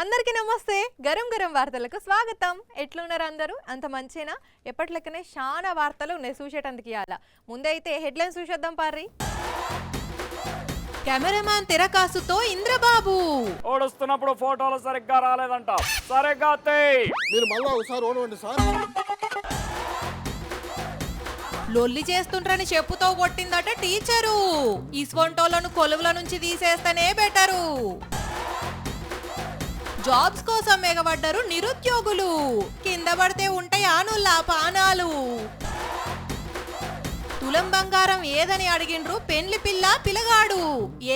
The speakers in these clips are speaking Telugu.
అందరికీ నమస్తే. గరం గరం వార్తలకు స్వాగతం. ఎట్లున్నారు అందరూ? అంత మంచేనా? ఎప్పటిలెక్కనే చాలా వార్తలు ఉన్నాయి చూసేటందుకు. ఇయాల ముందైతే హెడ్లైన్స్ చూసేద్దాం పారి. కెమెరామాన్ తెరకాసుతో ఇంద్రబాబు ఓడుస్తున్నప్పుడు ఫోటోలు సరిగ్గా రాలేదంట. సరిగ్గా మీరు మళ్ళా ఒకసారి ఓడవండి సార్. లొల్లి చేస్తుండ్రని చెప్పుతో కొట్టిందట టీచరు. ఇస్వంటోలను కొలువుల నుంచి తీసేస్తేనే బెటరు. జాబ్స్ కోసం ఎగబడ్డారు నిరుద్యోగులు. కింద పడితే ఉంటాయి ఆనుల్లా పానాలు. తులం బంగారం ఏదని అడిగిండ్రు పెండ్లి పిల్ల పిలగాడు.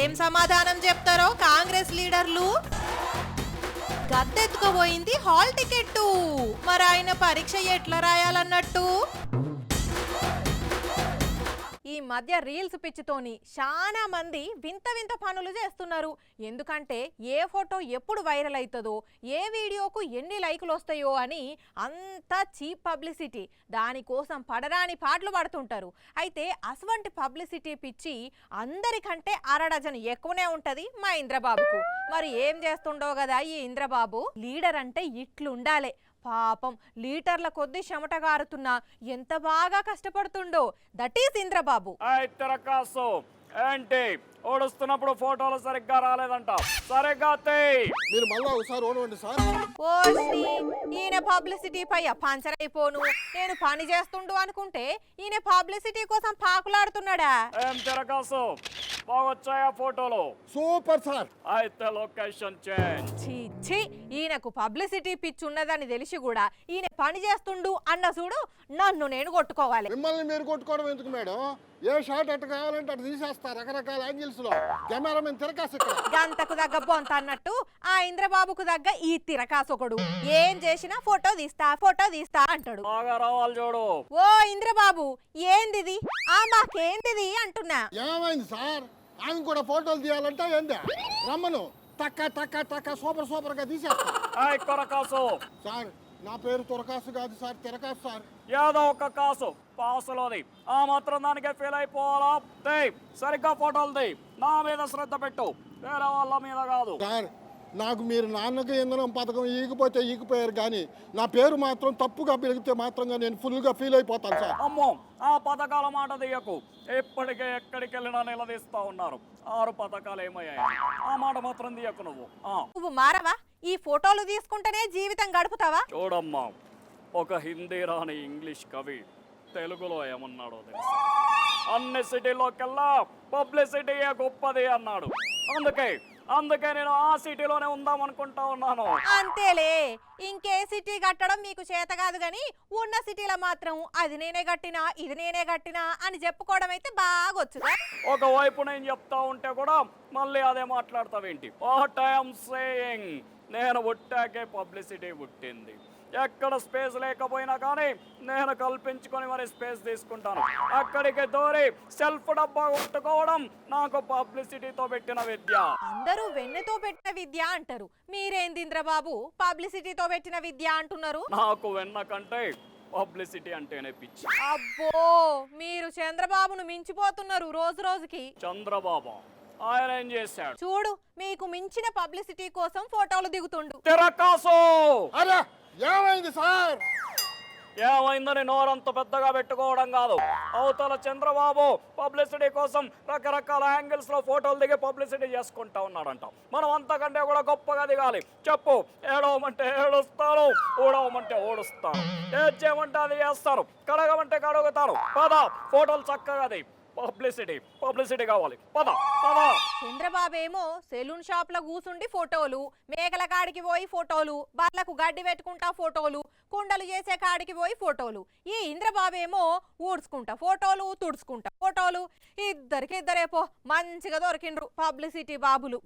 ఏం సమాధానం చెప్తారో కాంగ్రెస్ లీడర్లు. గద్దెత్తుకుపోయింది హాల్ టికెట్టు. మరి ఆయన పరీక్ష ఎట్లా రాయాలన్నట్టు. ఈ మధ్య రీల్స్ పిచ్చితోని చాలా మంది వింత వింత పనులు చేస్తున్నారు. ఎందుకంటే ఏ ఫోటో ఎప్పుడు వైరల్ అవుతుందో, ఏ వీడియోకు ఎన్ని లైకులు వస్తాయో అని అంతా చీప్ పబ్లిసిటీ. దానికోసం పడరాని పాటలు పడుతుంటారు. అయితే అటువంటి పబ్లిసిటీ పిచ్చి అందరికంటే అరడజన్ ఎక్కువనే ఉంటది మా ఇంద్రబాబుకు. మరి ఏం చేస్తుండో కదా ఈ ఇంద్రబాబు. లీడర్ అంటే ఇట్లుండాలే. పాపం లీటర్ల కొద్ది చెమట గారుతున్నా ఎంత బాగా కష్టపడుతుండో. That is Indrababu. తెరకాసు ఏంటి ఓడుస్తున్నప్పుడు ఫోటోలు సరిగ్గా రాలేదంట. సరిగ్గా మీరు మళ్ళా ఒకసారి ఓడవండి సార్. ఈయన పబ్లిసిటీ పై పంచర్ అయిపోను. నేను పని చేస్తుండు అనుకుంటే ఈయన పబ్లిసిటీ కోసం పాకులాడుతున్నాడా? ఏం తెరకాసు బాగొచ్చాయా ఫోటోలు? Super sir. అయితే లొకేషన్ చేంజ్. ఛీ, ఈయనకు పబ్లిసిటీ పిచ్చి ఉన్నదని తెలిసి కూడా ఈయన పని చేస్తుండు అన్న చూడు నన్ను నేను కొట్టుకోవాలి. మిమ్మల్ని మీరు కొట్టుకోవడం ఎందుకు మేడం? ఏ షాట్ అట్ట కావాలంటే అటు తీసేస్తారు రకరకాల యాంగిల్స్ లో. కెమెరామెన్ తిరకాసు గంతకు దగ్గ బొంత అన్నట్టు ఆ ఇంద్రబాబుకు దగ్గ ఈ తిరకాసొకడు ఏం చేసినా ఫోటో తీస్తా అంటాడు. బాగా రావాలి చూడు. ఓ ఇంద్రబాబు ఏందిది? మాకేందిది అంటున్నా. ఏమైంది సార్? ఆమె కూడా ఫోటోలు తీయాలంటే ఏంది? రమ్మను టక్క టక్క టక్క సూపర్ గా తీసేస్తా. సార్ నా పేరు తురకాసు కాదు సార్, తిరకాసు సార్. ఏదో ఒక కాసు పాసులోది. ఆ మాత్రం దానికే ఫీల్ అయిపోవాలా? సరిగ్గా ఫోటోలు తీ. నా మీద శ్రద్ధ పెట్టు, వేరే వాళ్ళ మీద కాదు. సార్ నాకు మీరు నాన్నకి ఇంధనం పథకం ఈగిపోతే ఈగిపోయారు కానీ నా పేరు మాత్రం తప్పుగా పెరిగితే మాత్రంగా నేను ఫుల్గా ఫీల్ అయిపోతాను సార్. అమ్మో, ఆ పథకాల మాట తీయకు. ఇప్పటికే ఎక్కడికి వెళ్ళినా నిలదీస్తా ఉన్నారు. 6 పథకాలు ఏమయ్యాయి? ఆ మాట మాత్రం తీయకు నువ్వు మారవా? ఈ ఫోటోలు తీసుకుంటేనే జీవితం గడుపుతావా? చూడమ్మా, ఒక హిందీ రాని ఇంగ్లీష్ కవి తెలుగులో ఏమన్నాడో తెలుసా? అన్ని సిటీలోకెల్లా పబ్లిసిటీయే గొప్పది అన్నాడు. అందుకే నేను ఆ సిటీలోనే ఉందాం అనుకుంటా ఉన్నాను. అంతేలే, ఇంకే సిటీ కట్టడం మీకు చేత కాదు గాని ఉన్న సిటీలో మాత్రం అది నేనే కట్టినా ఇది నేనే కట్టినా అని చెప్పుకోవడం అయితే బాగొచ్చు. ఒకవైపు నేను చెప్తా ఉంటే కూడా మళ్ళీ అదే మాట్లాడతావేంటి? వాట్ ఐఎమ్ సేయింగ్, నేను పుట్టాకే పబ్లిసిటీ పుట్టింది. ఎక్కడ స్పేస్ లేకపోయినా కానీ నేను కల్పించుకొని మరి స్పేస్ తీసుకుంటాను. అక్కడికి దూరి సెల్ఫ్ డబ్బా కొట్టుకోవడం నాకు పబ్లిసిటీతో పెట్టిన విద్య. అందరూ వెన్నెతో పెట్టిన విద్య అంటారు, మీరేంది ఇంద్రబాబు పబ్లిసిటీతో పెట్టిన విద్య అంటున్నారు? నాకు వెన్న కంటే పబ్లిసిటీ అంటేనే పిచ్చి. అబ్బో, మీరు చంద్రబాబును మించిపోతున్నారు రోజు రోజుకి. చంద్రబాబు ఆయన ఏం చేశాడు చూడు, మీకు మించిన పబ్లిసిటీ కోసం ఫోటోలు దిగుతుండు. తిరకాసు అరే ఏమైంది సార్? ఏమైందని నోరంత పెద్దగా పెట్టుకోవడం కాదు. అవతల చంద్రబాబు పబ్లిసిటీ కోసం రకరకాల యాంగిల్స్ లో ఫోటోలు దిగి పబ్లిసిటీ చేసుకుంటా ఉన్నాడంట. మనం అంతకంటే కూడా గొప్పగా దిగాలి. చెప్పు, ఏడవమంటే ఏడుస్తాను, ఊడవమంటే ఓడుస్తాను, ఏది చేయమంటే అది చేస్తారు, కడగమంటే కడుగుతారు. పద ఫోటోలు చక్కగా ది. పబ్లిసిటీ కావాలి. పద. చంద్రబాబు ఏమో సెలూన్ షాప్ లో కూసుండి ఫోటోలు, మేకల కాడికి పోయి ఫోటోలు, బర్లకు గడ్డి పెట్టుకుంటా ఫోటోలు, కుండలు చేసే కాడికి పోయి ఫోటోలు. ఈ ఇంద్రబాబు ఏమో ఊడ్చుకుంటా ఫోటోలు, తుడుచుకుంటా ఫోటోలు. ఇద్దరేపో మంచిగా దొరికిండ్రు పబ్లిసిటీ బాబులు.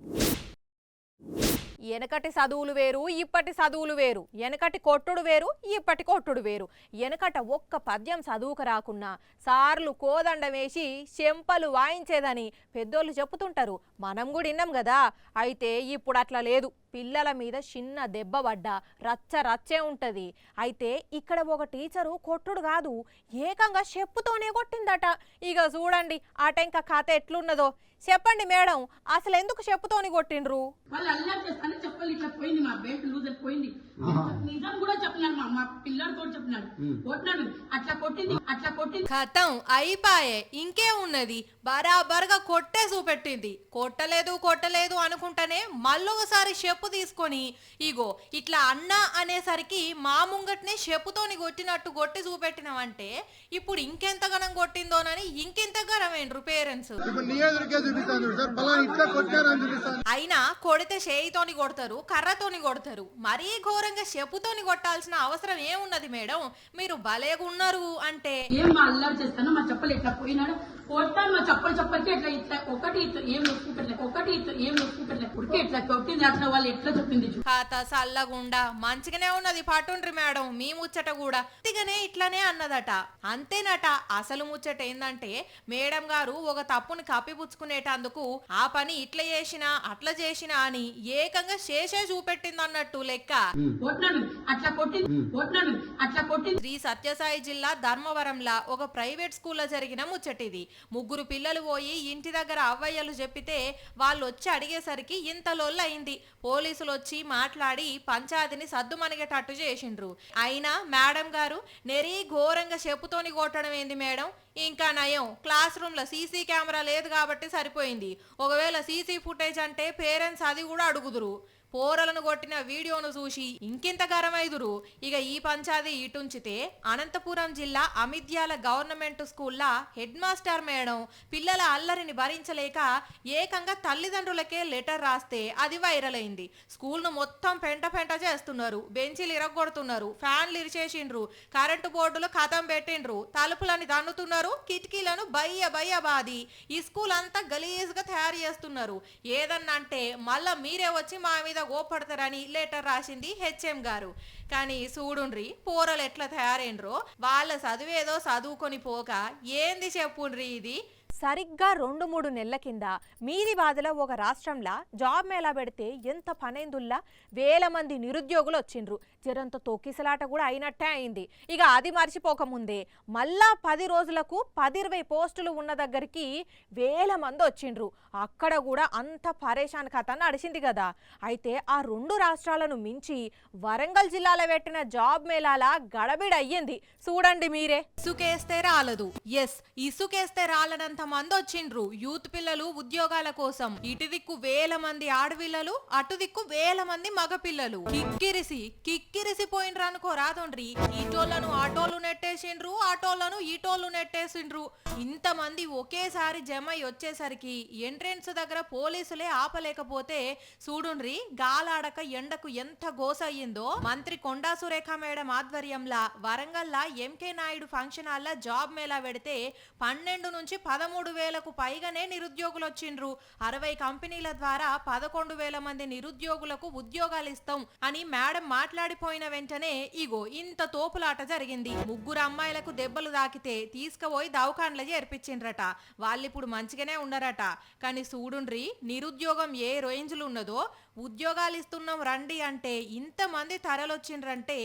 వెనకటి చదువులు వేరు, ఇప్పటి చదువులు వేరు. వెనకటి కొట్టుడు వేరు, ఇప్పటి కొట్టుడు వేరు. వెనకట ఒక్క పద్యం చదువుకు రాకున్నా సార్లు కోదండ వేసి చెంపలు వాయించేదని పెద్దోళ్ళు చెప్పుతుంటారు. మనం కూడా విన్నాం కదా. అయితే ఇప్పుడు అట్లా లేదు. పిల్లల మీద చిన్న దెబ్బ పడ్డా రచ్చే ఉంటది. అయితే ఇక్కడ ఒక టీచరు కొట్టుడు కాదు, ఏకంగా చెప్పుతోనే కొట్టిందట. ఇక చూడండి ఆ టెంక కథ ఎట్లున్నదో. చెప్పండి మేడం, అసలు ఎందుకు చెప్పుతోని కొట్టిండ్రు? వాళ్ళు అల్లరి చేస్తానే చెప్పాలి, ఇట్లా పోయింది మా బెల్ట్ లూజర్ పోయింది. నిజం కూడా చెప్పినాడు, మా పిల్లలతో చెప్పినాడు, కొట్టినాడు, అట్లా కొట్టింది. ఖతం అయిపాయే, ఇంకే ఉన్నది, బరాబర్గా కొట్టే చూపెట్టింది. కొట్టలేదు అనుకుంటానే మళ్ళొకసారి చెప్పు తీసుకొని ఇగో ఇట్లా అన్నా అనేసరికి మా ముంగట్నే చెప్పుతోని కొట్టినట్టు కొట్టి చూపెట్టినామంటే ఇప్పుడు ఇంకెంతగానం కొట్టిందోనని ఇంకెంత గరమేండ్రు పేరెంట్స్. అయినా కొడితే చేయితోని కొడతారు, కర్రతోని కొడతారు, మరీ ఘోరంగా చెప్పుతోని కొట్టాల్సిన అవసరం ఏమున్నది మేడం? మీరు భలేగున్నారు అంటే ఏం మా అల్లరి చేస్తాను, మా చెప్పలు ఎట్లా పోయినాడు, కొట్టాను మా చెప్పలకి ఇట్లా ఒకటి ఏం నొప్పుకుంటలే ఉడికి ఇట్లా కొట్టింది, అట్లా వాళ్ళు ఎట్లా చెప్పింది. ఖాత సల్లగుండా మంచిగానే ఉన్నది, పట్టుండ్రి మేడం మీ ముచ్చట కూడా. ఇట్లనే అన్నదట. అంతేనట, అసలు ముచ్చట ఏందంటే మేడం గారు ఒక తప్పుని కప్పిపుచ్చుకునేటందుకు ఆ పని ఇట్లా చేసినా అట్లా చేసినా అని ఏకంగా చేసే చూపెట్టింది అన్నట్టు లెక్క. శ్రీ సత్యసాయి జిల్లా ధర్మవరంలా ఒక ప్రైవేట్ స్కూల్లో జరిగిన ముచ్చటిది. 3 పిల్లలు పోయి ఇంటి దగ్గర అవ్వయ్యలు చెప్పితే వాళ్ళు వచ్చి అడిగేసరికి ఇంత లొల్లయింది. పోలీసులు వచ్చి మాట్లాడి పంచాయతీని సద్దుమణిగేటట్టు చేసిండ్రు. అయినా మేడం గారు నెరీ ఘోరంగా చెప్పుతోని కొట్టడం ఏంది మేడం? ఇంకా నయం క్లాస్ రూమ్ లో సీసీ కెమెరా లేదు కాబట్టి సరిపోయింది. ఒకవేళ సీసీ ఫుటేజ్ అంటే పేరెంట్స్ అది కూడా అడుగుదురు. పోరలను కొట్టిన వీడియోను చూసి ఇంకింత గరమైదురు. ఇక ఈ పంచాది ఇటుంచితే అనంతపురం జిల్లా అమిద్యాల గవర్నమెంట్ స్కూల్లా హెడ్ మాస్టర్ మేడం పిల్లల అల్లరిని భరించలేక ఏకంగా తల్లిదండ్రులకే లెటర్ రాస్తే అది వైరల్ అయింది. స్కూల్ను మొత్తం పెంట చేస్తున్నారు, బెంచీలు ఇరగొడుతున్నారు, ఫ్యాన్లు ఇరిచేసిండ్రు, కరెంటు బోర్డులు ఖతం పెట్టిండ్రు, తలుపులని దన్నుతున్నారు, కిటికీలను బయ్య బాది ఈ స్కూల్ అంతా గలీజ్గా తయారు చేస్తున్నారు. ఏదన్నంటే మళ్ళా మీరే వచ్చి మా మీద గోపడతారని లెటర్ రాసింది హెచ్ఎం గారు. కానీ చూడుండ్రి పోరలు ఎట్లా తయారైండ్రో. వాళ్ళ చదువేదో చదువుకొని పోక ఏంది చెప్పుండ్రి ఇది. సరిగ్గా 2-3 నెలల కింద మీది బాధలో ఒక రాష్ట్రంలో జాబ్ మేళా పెడితే ఎంత పనైందుల్లా వేల మంది నిరుద్యోగులు వచ్చిండ్రు. జరంతో తొక్కిసలాట కూడా అయినట్టే అయింది. ఇక అది మర్చిపోకముందే మళ్ళా 10 రోజులకు 10-20 పోస్టులు ఉన్న దగ్గరికి వేల మంది వచ్చిండ్రు. అక్కడ కూడా అంత పరేషాన్ కథ నడిచింది కదా. అయితే ఆ 2 రాష్ట్రాలను మించి వరంగల్ జిల్లాలో పెట్టిన జాబ్ మేళాల గడబిడయ్యింది. చూడండి మీరే. ఇసుకేస్తే రాలదు, ఎస్ ఇసుకేస్తే రాలనంత మంది వచ్చిండ్రు యూత్ పిల్లలు ఉద్యోగాల కోసం. ఇటు దిక్కు వేల మంది ఆడపిల్లలు, అటు దిక్కు వేల మంది మగపిల్లలు. కిక్కిరిసిపోయిండ్రు అనుకో రాదోండ్రి. ఈటోళ్లను ఆటోలు నెట్టేసిండ్రు, ఆటోలను ఈటోలు నెట్టేసిండ్రు. ఇంతమంది ఒకేసారి జమై వచ్చేసరికి ఎంట్రెన్స్ దగ్గర పోలీసులే ఆపలేకపోతే చూడుండ్రి గాలాడక ఎండకు ఎంత గోస అయ్యిందో. మంత్రి కొండా సురేఖ మేడం ఆధ్వర్యంలా వరంగల్లా ఎంకే నాయుడు ఫంక్షన్ హాల్ల జాబ్ మేళా పెడితే 12 నుంచి 13,000కు పైగానే నిరుద్యోగులు వచ్చిండ్రు. 60 కంపెనీల ద్వారా 11,000 మంది నిరుద్యోగులకు ఉద్యోగాలు ఇస్తాం అని మేడం మాట్లాడిపోయిన వెంటనే ఇగో ఇంత తోపులాట జరిగింది. 3 అమ్మాయిలకు దెబ్బలు తాకితే తీసుకుపోయి దవాఖాన్ల చేర్పించిండ్రట. వాళ్ళిప్పుడు మంచిగానే ఉన్నారట. కానీ చూడుండ్రి నిరుద్యోగం ఏ రేంజ్లు ఉన్నదో. ఉద్యోగాలు ఇస్తున్నాం రండి అంటే ఇంతమంది తరలొచ్చిండ్రంటే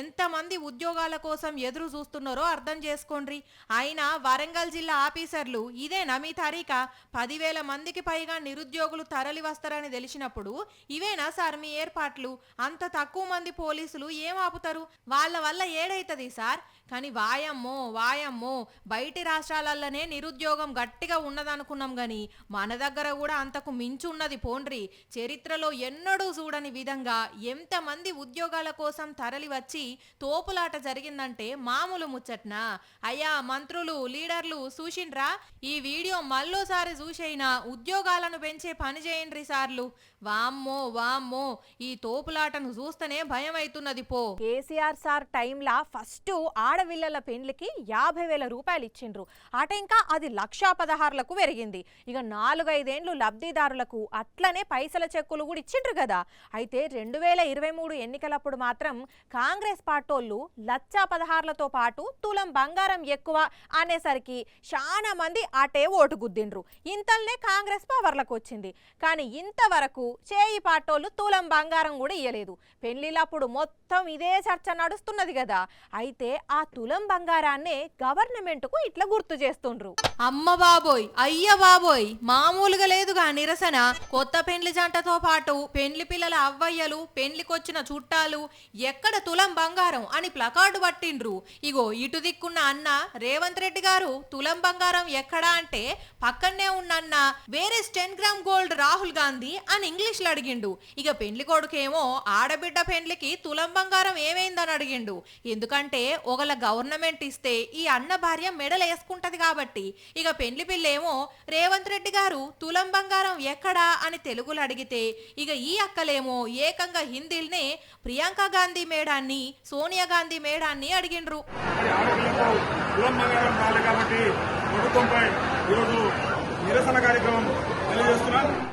ఎంతమంది ఉద్యోగాల కోసం ఎదురు చూస్తున్నారో అర్థం చేసుకోండి. అయినా వరంగల్ జిల్లా ఆఫీసర్లు ఇదేనా మీ తారీఖా? 10,000 మందికి పైగా నిరుద్యోగులు తరలి వస్తారని తెలిసినప్పుడు ఇవేనా సార్ మీ ఏర్పాట్లు? అంత తక్కువ మంది పోలీసులు ఏం ఆపుతారు? వాళ్ళ వల్ల ఏడైతుంది సార్. కానీ వాయమ్మో బయటి రాష్ట్రాలలోనే నిరుద్యోగం గట్టిగా ఉన్నదనుకున్నాం గాని మన దగ్గర కూడా అంతకు మించి ఉన్నది పోండ్రి. చరిత్రలో ఎన్నడూ చూడని విధంగా ఎంతమంది ఉద్యోగాల కోసం తరలి వచ్చి తోపులాట జరిగిందంటే మామూలు ముచ్చట్నా? అయ్యా మంత్రులు లీడర్లు చూసిండ్రా? ఈ వీడియో మళ్ళోసారి చూసైనా ఉద్యోగాలను పెంచే పని చేయండి సార్లు. వామ్మో ఈ తోపులాటను చూస్తేనే భయం అవుతున్నది పో. కేసీఆర్ సార్ టైంలా ఫస్ట్ ఆడవిల్లల పెండ్లికి 50,000 రూపాయలు ఇచ్చిండ్రు అట. ఇంకా అది 1,16,000లకు పెరిగింది. ఇక 4-5 ఏండ్లు లబ్ధిదారులకు అట్లనే పైసల చెక్కులు కూడా ఇచ్చిండ్రు కదా. అయితే 2023 ఎన్నికలప్పుడు మాత్రం కాంగ్రెస్ పార్టోళ్ళు 1,16,000తో పాటు తులం బంగారం ఎక్కువ అనేసరికి చాలా మంది అటే ఓటు గుద్దిండ్రు. ఇంతల్నే కాంగ్రెస్ పవర్లకు వచ్చింది. కానీ ఇంతవరకు చేయి పార్టోళ్ళు తులం బంగారం కూడా ఇయ్యలేదు. పెళ్లిళ్ళప్పుడు మొత్తం ఇదే చర్చ నడుస్తున్నది కదా. అయితే ఆ తులం బంగారాన్నే గవర్నమెంట్కు ఇట్లా గుర్తు చేస్తుండ్రు. అమ్మ బాబోయ్, అయ్య బాబోయ్, మామూలుగా లేదుగా నిరసన. కొత్త పెండ్లి జంటతో పాటు పెండ్లి పిల్లల అవ్వయ్యలు, పెండ్లికొచ్చిన చుట్టాలు ఎక్కడ తులం బంగారం అని ప్లకార్డు పట్టిండ్రు. ఇగో ఇటు దిక్కున్న అన్న రేవంత్ రెడ్డి గారు తులం బంగారం ఎక్కడా అంటే పక్కనే ఉన్న అన్న వేరే 10 గ్రామ్ గోల్డ్ రాహుల్ గాంధీ అని ఇంగ్లీష్ లో అడిగిండు. ఇక పెండ్లి కొడుకేమో ఆడబిడ్డ పెండ్లికి తులం బంగారం ఏమైందని అడిగిండు. ఎందుకంటే ఒకళ్ళ గవర్నమెంట్ ఇస్తే ఈ అన్న భార్య మెడలు వేసుకుంటది కాబట్టి. ఇక పెండ్లి పిల్లేమో రేవంత్ రెడ్డి గారు తులం బంగారం ఎక్కడా అని తెలుగులో అడిగితే ఇక ఈ అక్కలేమో ఏకంగా హిందీల్నే ప్రియాంక గాంధీ మేడాన్ని, సోనియా గాంధీ మేడాన్ని అడిగిండ్రు. నిరసన కార్యక్రమం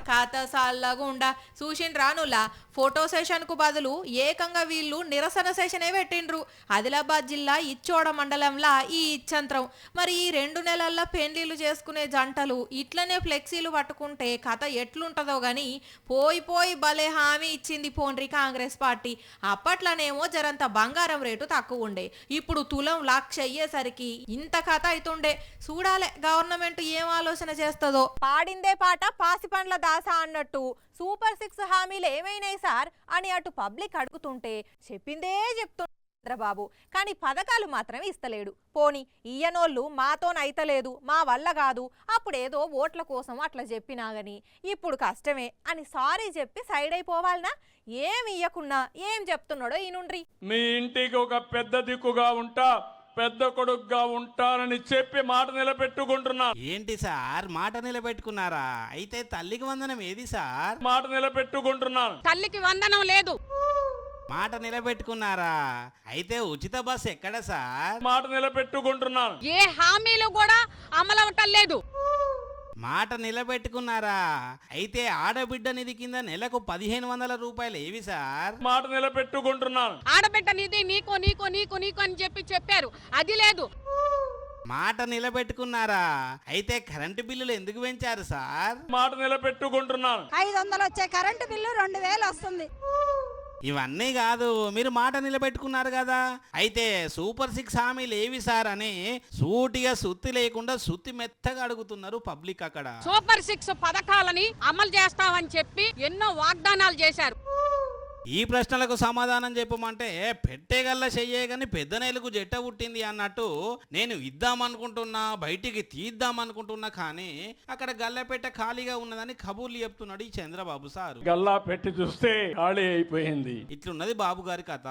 ఖాతా సాల్లగుండా చూసిన రానులా ఫోటో సెషన్ కు బదులు ఏకంగా వీళ్ళు నిరసన సెషనే పెట్టిండ్రు. ఆదిలాబాద్ జిల్లా ఇచ్చోడ మండలంలో ఈ ఇచ్చంత్రం. మరి ఈ 2 నెలల్లో పెళ్లిళ్ళు చేసుకునే జంటలు ఇట్లనే ఫ్లెక్సీలు పట్టుకుంటే కథ ఎట్లుంటదో గాని పోయి భలే హామీ ఇచ్చింది పోండ్రి కాంగ్రెస్ పార్టీ. అప్పట్లోనేమో జరంత బంగారం రేటు తక్కువ ఉండే, ఇప్పుడు తులం 1,00,000 అయ్యేసరికి ఇంత కథ అవుతుండే. చూడాలే గవర్నమెంట్ ఏం ఆలోచన చేస్తుందో. పాడిందే పాట పాసి పండ్ల దాస అన్నట్టు సూపర్ 6 హామీలు ఏమైనాయి సార్ అని అటు పబ్లిక్ అడుగుతుంటే చెప్పిందే చెప్తుండ్రు చంద్రబాబు. కానీ పథకాలు మాత్రం ఇస్తలేడు. పోని ఇయ్యనోళ్ళు మాతోనైతలేదు, మా వల్ల కాదు, అప్పుడేదో ఓట్ల కోసం అట్లా చెప్పినా గాని ఇప్పుడు కష్టమే అని సారీ చెప్పి సైడ్ అయిపోవాలనా? ఏం ఇయ్యకున్నా ఏం చెప్తున్నాడో ఈనుండ్రి. మీ ఇంటికి ఒక పెద్ద దిక్కుగా ఉంటా, పెద్ద కొడుకుగా ఉంటానని చెప్పి మాట నిలబెట్టుకుంటున్నా. ఏంటి సార్ మాట నిలబెట్టుకున్నారా? అయితే తల్లికి వందనం ఏది సార్? మాట నిలబెట్టుకుంటున్నాను. తల్లికి వందనం లేదు. మాట నిలబెట్టుకున్నారా? అయితే ఉచిత బస్ ఎక్కడ సార్? మాట నిలబెట్టుకుంటున్నాను. ఏ హామీలు కూడా అమలవటం లేదు. మాట నిలబెట్టుకున్నారా? అయితే ఆడబిడ్డ నిధి కింద నెలకు 1,500 రూపాయలు ఏవి సార్? మాట నిలబెట్టుకుంటున్నాను. ఆడబిడ్డ నిధి నీకు నీకు నీకు నీకు అని చెప్పారు, అది లేదు. మాట నిలబెట్టుకున్నారా? అయితే కరెంటు బిల్లులు ఎందుకు పెంచారు సార్? మాట నిలబెట్టుకుంటున్నాను. 500 వచ్చే కరెంటు బిల్లు 2,000 వస్తుంది. ఇవన్నీ కాదు, మీరు మాట నిలబెట్టుకున్నారు కదా. అయితే సూపర్ 6 హామీలు ఏవి సార్ అని సూటిగా సుత్తి లేకుండా సుత్తి మెత్తగా అడుగుతున్నారు పబ్లిక్. అక్కడ సూపర్ 6 పథకాలని అమలు చేస్తామని చెప్పి ఎన్నో వాగ్దానాలు చేశారు. ఈ ప్రశ్నలకు సమాధానం చెప్పమంటే పెట్టేగల్లా చెయ్యే గాని పెద్ద నేలకు జట్ట పుట్టింది అన్నట్టు నేను ఇద్దామనుకుంటున్నా, బయటికి తీద్దామనుకుంటున్నా, కానీ అక్కడ గల్లపెట్ట ఖాళీగా ఉన్నదని కబూర్లు చెప్తున్నాడు ఈ చంద్రబాబు సార్. గల్లా పెట్టి చూస్తే ఖాళీ అయిపోయింది. ఇట్లున్నది బాబు గారి కథ.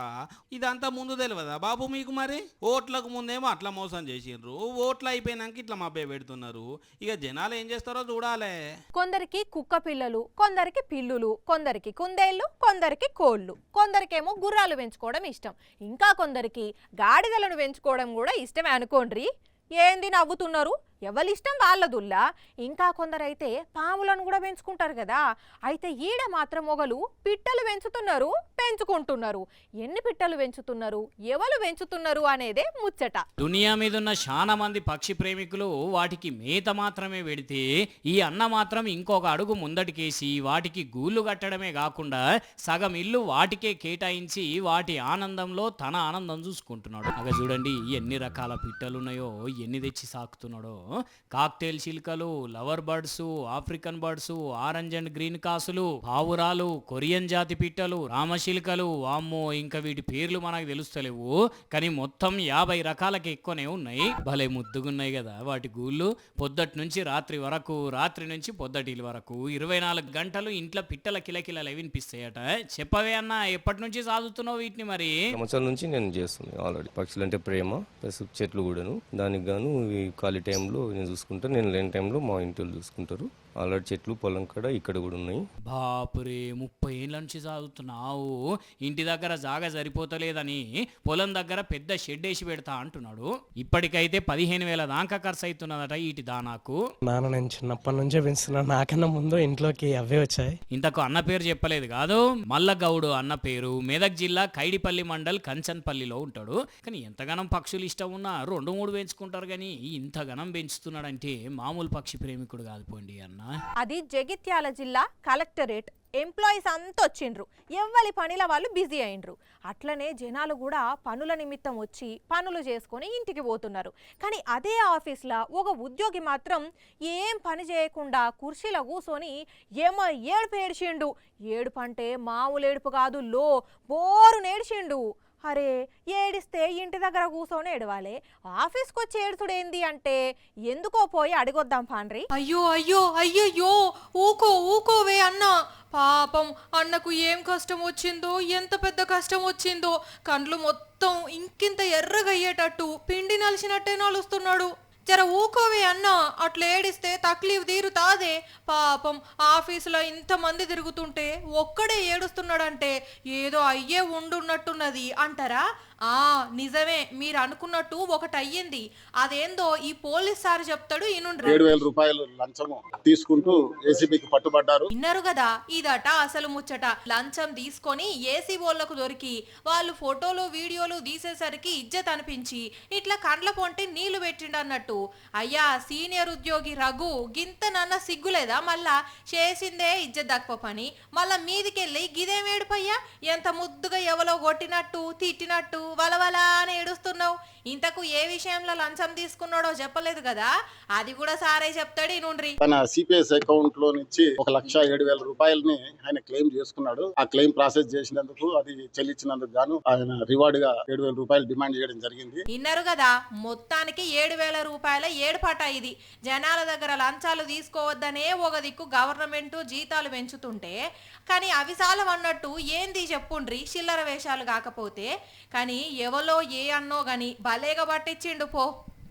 ఇదంతా ముందు తెలియదా బాబు మీకు? మరి ఓట్లకు ముందేమో అట్లా మోసం చేసిండ్రు, ఓట్లు అయిపోయినాక ఇట్లా మభ్య పెడుతున్నారు. ఇక జనాలు ఏం చేస్తారో చూడాలే. కొందరికి కుక్క పిల్లలు, కొందరికి పిల్లులు, కొందరికి కుందేళ్లు, కొందరికి కోళ్ళు, కొందరికేమో గుర్రాలు పెంచుకోవడం ఇష్టం, ఇంకా కొందరికి గాడిదలను పెంచుకోవడం కూడా ఇష్టమే అనుకోండ్రి. ఏంది నవ్వుతున్నారు? ఎవరిష్టం వాళ్ళదుల్లా. ఇంకా కొందరైతే పాములను కూడా పెంచుకుంటారు కదా. అయితే ఈడ మాత్రం మొగలు పిట్టలు పెంచుకుంటున్నారు. ఎన్ని పిట్టలు పెంచుతున్నారు, ఎవరు పెంచుతున్నారు అనేదే ముచ్చట. దునియా మీద ఉన్న చాలా మంది పక్షి ప్రేమికులు వాటికి మేత మాత్రమే పెడితే ఈ అన్న మాత్రం ఇంకొక అడుగు ముందటికేసి వాటికి గూళ్ళు కట్టడమే కాకుండా సగం ఇల్లు వాటికే కేటాయించి వాటి ఆనందంలో తన ఆనందం చూసుకుంటున్నాడు. అగా చూడండి ఎన్ని రకాల పిట్టలున్నాయో, ఎన్ని తెచ్చి సాకుతున్నాడో. కాక్టైల్ చిలుకలు, lover birds, African birds, orange and green కాసులు, పావురాలు, కొరియన్ జాతి పిట్టలు, రామచిలుకలు, వామ్మో ఇంకా వీటి పేర్లు మనకు తెలుస్తలేవు, కానీ మొత్తం 50 రకాలకి ఎక్కువనే ఉన్నాయి. భలే ముద్దుగున్నాయి కదా వాటి గూళ్ళు. పొద్దటి నుంచి రాత్రి వరకు, రాత్రి నుంచి పొద్దటి వరకు 24 గంటలు ఇంట్లో పిట్టల కిలకిలలు వినిపిస్తాయట. చెప్పవే అన్న, ఎప్పటి నుంచి సాగుతున్నావు వీటిని? మరి సంవత్సరాల నుంచి నేను చేస్తున్నాను ఆల్రెడీ. పక్షులు అంటే ప్రేమ ప్లస్ చెట్లు కూడాను. దానికి గాను ఈ ఖాళీ టైంలో నేను చూసుకుంటాను, నేను లేని టైంలో మా ఇంటి వాళ్ళు చూసుకుంటారు. ఆల్రెడీ చెట్లు పొలం కాడ ఇక్కడ కూడా ఉన్నాయి. బాపురే 30 ఏళ్ళ నుంచి చదువుతున్నావు, ఇంటి దగ్గర జాగా సరిపోతలేదని పొలం దగ్గర పెద్ద షెడ్ వేసి పెడతా అంటున్నాడు. ఇప్పటికైతే 15,000 దాకా ఖర్చు అవుతున్నదట ఈటి దానాకు. నాన్న నేను చిన్నప్పటి నుంచే పెంచుతున్నా, నాకన్నా ముందు ఇంట్లోకి అవే వచ్చాయి. ఇంతకు అన్న పేరు చెప్పలేదు కాదు, మల్లగౌడు అన్న పేరు మెదక్ జిల్లా కైడిపల్లి మండల్ కంచన్పల్లిలో ఉంటాడు. కానీ ఎంతగానం పక్షులు ఇష్టం ఉన్నా 2-3 పెంచుకుంటారు, కానీ ఇంతగానం పెంచుతున్నాడంటే మామూలు పక్షి ప్రేమికుడు కాదు పోండి అన్న. అది జగిత్యాల జిల్లా కలెక్టరేట్. ఎంప్లాయీస్ అంతా వచ్చిండ్రు, ఎవ్వరి పనిల వాళ్ళు బిజీ అయిండ్రు. అట్లనే జనాలు కూడా పనుల నిమిత్తం వచ్చి పనులు చేసుకొని ఇంటికి పోతున్నారు. కానీ అదే ఆఫీస్లో ఒక ఉద్యోగి మాత్రం ఏం పని చేయకుండా కుర్చీలో కూర్చొని ఏమో ఏడుపు ఏడిచిండు. ఏడుపు అంటే మామూలు ఏడుపు కాదు, బోరు నేడిచిండు. అరే ఏడిస్తే ఇంటి దగ్గర కూర్చొని ఏడవాలి, ఆఫీస్కి వచ్చి ఏడుతుడు ఏంది అంటే ఎందుకో పోయి అడిగొద్దాం పాండ్రి. అయ్యో అయ్యో అయ్యయ్యో ఊకోవే అన్న, పాపం అన్నకు ఏం కష్టం వచ్చిందో, ఎంత పెద్ద కష్టం వచ్చిందో. కండ్లు మొత్తం ఇంకింత ఎర్రగయ్యేటట్టు పిండి నలిచినట్టే నలుస్తున్నాడు. జర ఊకోవే అన్న, అట్లా ఏడిస్తే తక్లీఫ్ తీరుతాదే. పాపం ఆఫీసులో ఇంతమంది తిరుగుతుంటే ఒక్కడే ఏడుస్తున్నాడంటే ఏదో అయ్యే ఉండున్నట్టున్నది అంటారా? నిజమే, మీరు అనుకున్నట్టు ఒకటి అయ్యింది. అదేందో ఈ పోలీస్ సార్ చెప్తాడు ఇనుండ్రి. 7,000 రూపాయలు లంచం తీసుకుంటూ ఏసీబీకి పట్టుబడ్డారు. విన్నారు కదా, ఇదట అసలు ముచ్చట. లంచం తీసుకొని ఏసీ వాళ్ళకు దొరికి వాళ్ళు ఫోటోలు వీడియోలు తీసేసరికి ఇజ్జత్ అనిపించి ఇట్లా కండ్ల పొంటి నీళ్లు పెట్టిండన్నట్టు. అయ్యా సీనియర్ ఉద్యోగి రఘు, గింతనన్న సిగ్గులేదా? మళ్ళా చేసిందే ఇజ్జత్ దక్కువ పని, మళ్ళా మీదికెళ్ళి గిదేమేడుపయ్యా, ఎంత ముద్దుగా ఎవలో కొట్టినట్టు తిట్టినట్టు వలవలా అని ఏడుస్తున్నావు. ఇంతకు ఏ విషయంలో లంచం తీసుకున్నాడో చెప్పలేదు కదా, అది కూడా సారే చెప్తాడు ఇనుండ్రి. తన సిపిఎస్ అకౌంట్ లో నుంచి 1,07,000 రూపాయలని ఆయన క్లెయిమ్ చేసుకున్నాడు. ఆ క్లెయిమ్ ప్రాసెస్ చేసినందుకు, అది చెల్లించినందుకు గాను ఆయన రివార్డ్ గా 7,000 రూపాయలు డిమాండ్ చేయడం జరిగింది. విన్నారు కదా, మొత్తానికి 7,000 రూపాయల ఏడుపాట ఇది. జనాల దగ్గర లంచాలు తీసుకోవద్దనే ఒక దిక్కు గవర్నమెంట్ జీతాలు పెంచుతుంటే, కానీ అవి సాలవన్నట్టు ఏంది చెప్పుండ్రి చిల్లర వేషాలు కాకపోతే. కానీ ఎవలో ఏ అన్నో గాని భలేగా పట్టించిండు పో.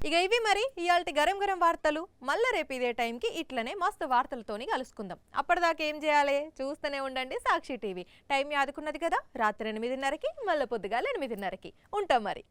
ఇక ఇవి మరి ఇయాల్టి గరం గరం వార్తలు. మళ్ళీ రేపు ఇదే టైంకి ఇట్లనే మస్తు వార్తలతోని కలుసుకుందాం. అప్పటిదాకా ఏం చేయాలి? చూస్తూనే ఉండండి సాక్షి టీవీ. టైం యాదుకున్నది కదా, రాత్రి 8:30కి, మళ్ళీ పొద్దుగాల 8:30కి ఉంటాం మరి.